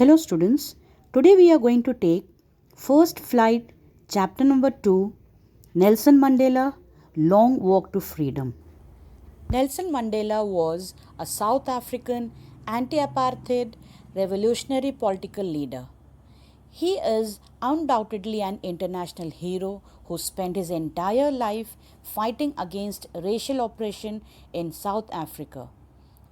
Hello students, today we are going to take First Flight chapter number 2, Nelson Mandela, Long Walk to Freedom. Nelson Mandela was a South African anti-apartheid revolutionary political leader. He is undoubtedly an international hero who spent his entire life fighting against racial oppression in South Africa.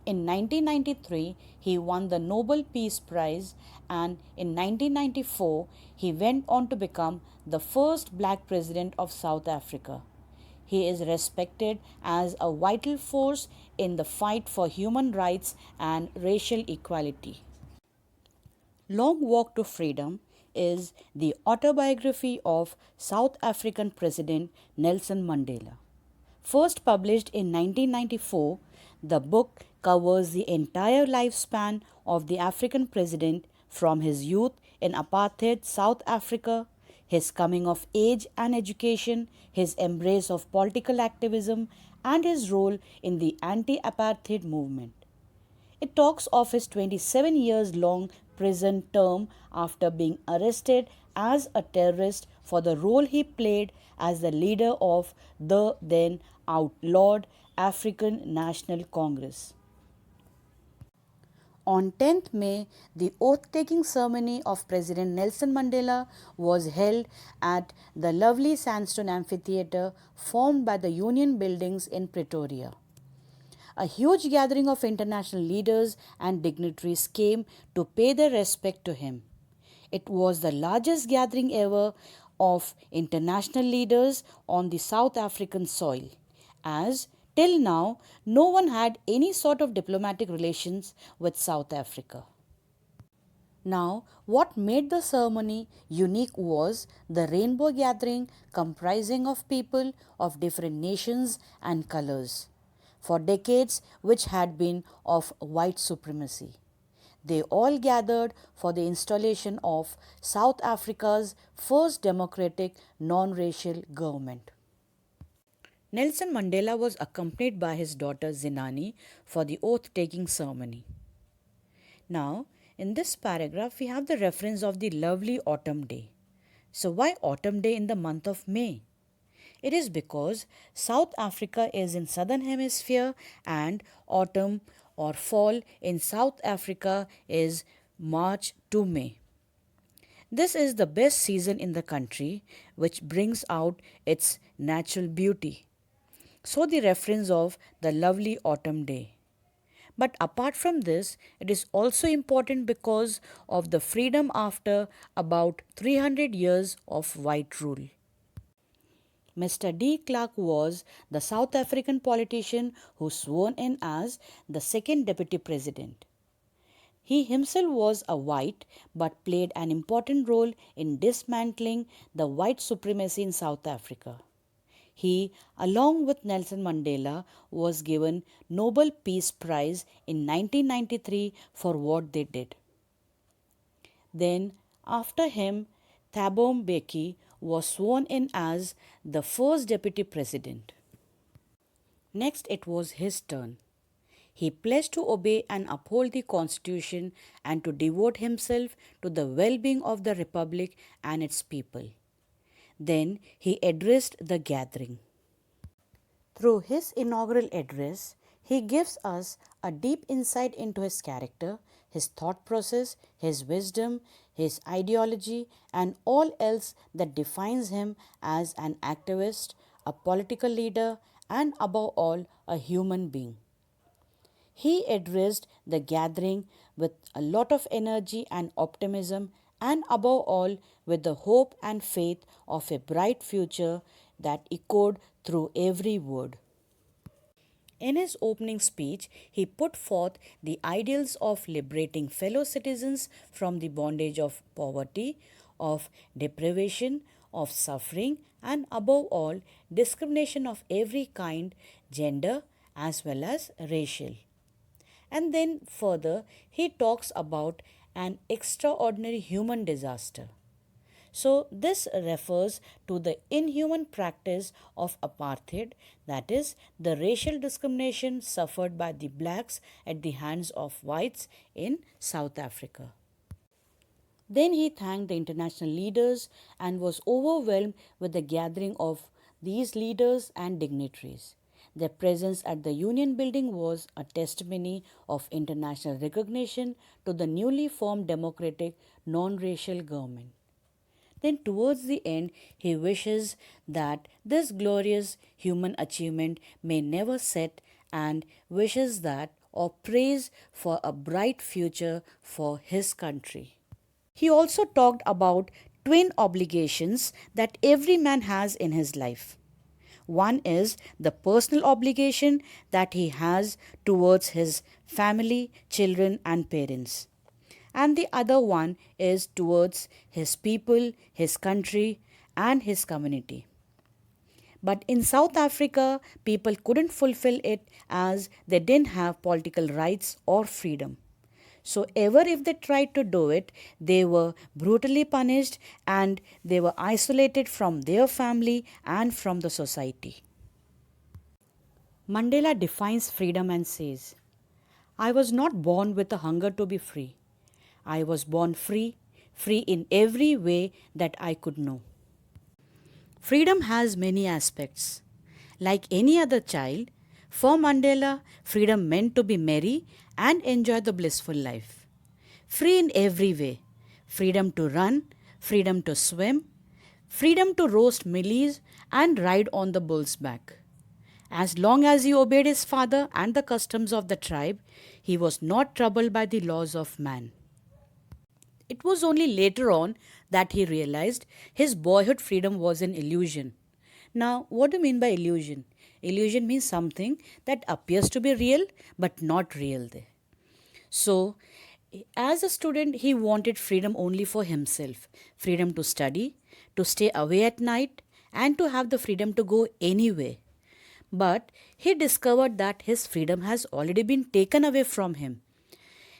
In 1993, he won the Nobel Peace Prize, and in 1994, he went on to become the first black president of South Africa. He is respected as a vital force in the fight for human rights and racial equality. Long Walk to Freedom is the autobiography of South African President Nelson Mandela. First published in 1994, the book covers the entire lifespan of the African president from his youth in apartheid South Africa, his coming of age and education, his embrace of political activism, and his role in the anti apartheid movement. It talks of his 27 years long prison term after being arrested as a terrorist for the role he played as the leader of the then outlawed African National Congress. On 10th May, the oath-taking ceremony of President Nelson Mandela was held at the lovely sandstone amphitheatre formed by the Union Buildings in Pretoria. A huge gathering of international leaders and dignitaries came to pay their respect to him. It was the largest gathering ever of international leaders on the South African soil, as till now no one had any sort of diplomatic relations with South Africa. Now, what made the ceremony unique was the rainbow gathering comprising of people of different nations and colors. For decades, which had been of white supremacy. They all gathered for the installation of South Africa's first democratic non-racial government. Nelson Mandela was accompanied by his daughter Zinani for the oath-taking ceremony. Now, in this paragraph, we have the reference of the lovely autumn day. So, why autumn day in the month of May? It is because South Africa is in southern hemisphere and autumn or fall in South Africa is March to May. This is the best season in the country which brings out its natural beauty. So the reference of the lovely autumn day. But apart from this, it is also important because of the freedom after about 300 years of white rule. Mr. de Klerk was the South African politician who sworn in as the second deputy president. He himself was a white but played an important role in dismantling the white supremacy in South Africa. He, along with Nelson Mandela, was given Nobel Peace Prize in 1993 for what they did. Then, after him, Thabo Mbeki was sworn in as the first deputy president. Next, it was his turn. He pledged to obey and uphold the constitution and to devote himself to the well-being of the republic and its people. Then he addressed the gathering. Through his inaugural address, he gives us a deep insight into his character, his thought process, his wisdom, his ideology, and all else that defines him as an activist, a political leader, and above all, a human being. He addressed the gathering with a lot of energy and optimism, and above all, with the hope and faith of a bright future that echoed through every word. In his opening speech, he put forth the ideals of liberating fellow citizens from the bondage of poverty, of deprivation, of suffering, and above all, discrimination of every kind, gender as well as racial. And then further, he talks about an extraordinary human disaster. So, this refers to the inhuman practice of apartheid, that is, the racial discrimination suffered by the blacks at the hands of whites in South Africa. Then he thanked the international leaders and was overwhelmed with the gathering of these leaders and dignitaries. Their presence at the Union building was a testimony of international recognition to the newly formed democratic non racial government. Then, towards the end, he wishes that this glorious human achievement may never set and wishes that or prays for a bright future for his country. He also talked about twin obligations that every man has in his life. One is the personal obligation that he has towards his family, children, and parents. And the other one is towards his people, his country, and his community. But in South Africa, people couldn't fulfill it as they didn't have political rights or freedom. So, ever if they tried to do it, they were brutally punished and they were isolated from their family and from the society. Mandela defines freedom and says, I was not born with a hunger to be free. I was born free, free in every way that I could know. Freedom has many aspects. Like any other child, for Mandela, freedom meant to be merry and enjoy the blissful life. Free in every way. Freedom to run, freedom to swim, freedom to roast millies and ride on the bull's back. As long as he obeyed his father and the customs of the tribe, he was not troubled by the laws of man. It was only later on that he realized his boyhood freedom was an illusion. Now, what do you mean by illusion? Illusion means something that appears to be real but not real there. So, as a student, he wanted freedom only for himself, freedom to study, to stay away at night, and to have the freedom to go anywhere. But he discovered that his freedom has already been taken away from him.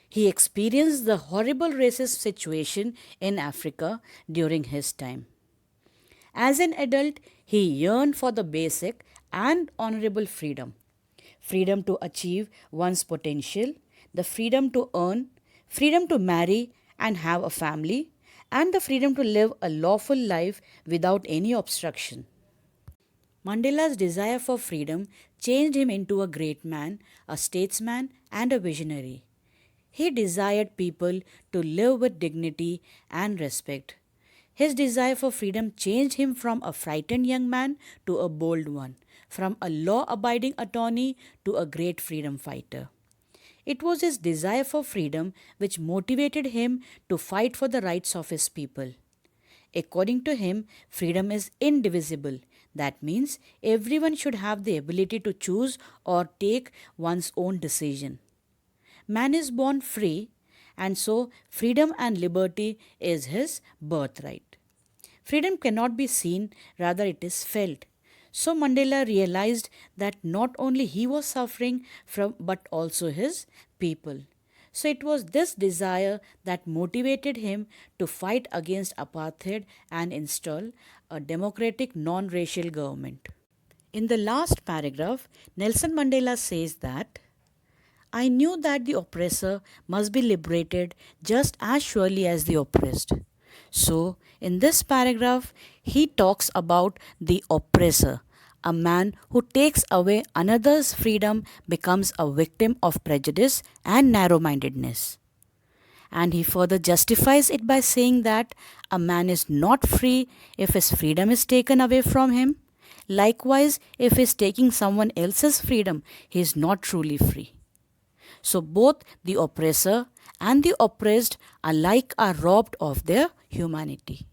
He experienced the horrible racist situation in Africa during his time. As an adult, he yearned for the basic and honorable freedom. Freedom to achieve one's potential, the freedom to earn, freedom to marry and have a family, and the freedom to live a lawful life without any obstruction. Mandela's desire for freedom changed him into a great man, a statesman, and a visionary. He desired people to live with dignity and respect. His desire for freedom changed him from a frightened young man to a bold one, from a law abiding attorney to a great freedom fighter. It was his desire for freedom which motivated him to fight for the rights of his people. According to him, freedom is indivisible. That means everyone should have the ability to choose or take one's own decision. Man is born free, and so freedom and liberty is his birthright. Freedom cannot be seen, rather, it is felt. So Mandela realized that not only he was suffering from but also his people. So it was this desire that motivated him to fight against apartheid and install a democratic non racial government. In the last paragraph, Nelson Mandela says that I knew that the oppressor must be liberated just as surely as the oppressed. So, in this paragraph, he talks about the oppressor. A man who takes away another's freedom becomes a victim of prejudice and narrow mindedness. And he further justifies it by saying that a man is not free if his freedom is taken away from him. Likewise, if he is taking someone else's freedom, he is not truly free. So both the oppressor and the oppressed alike are robbed of their humanity.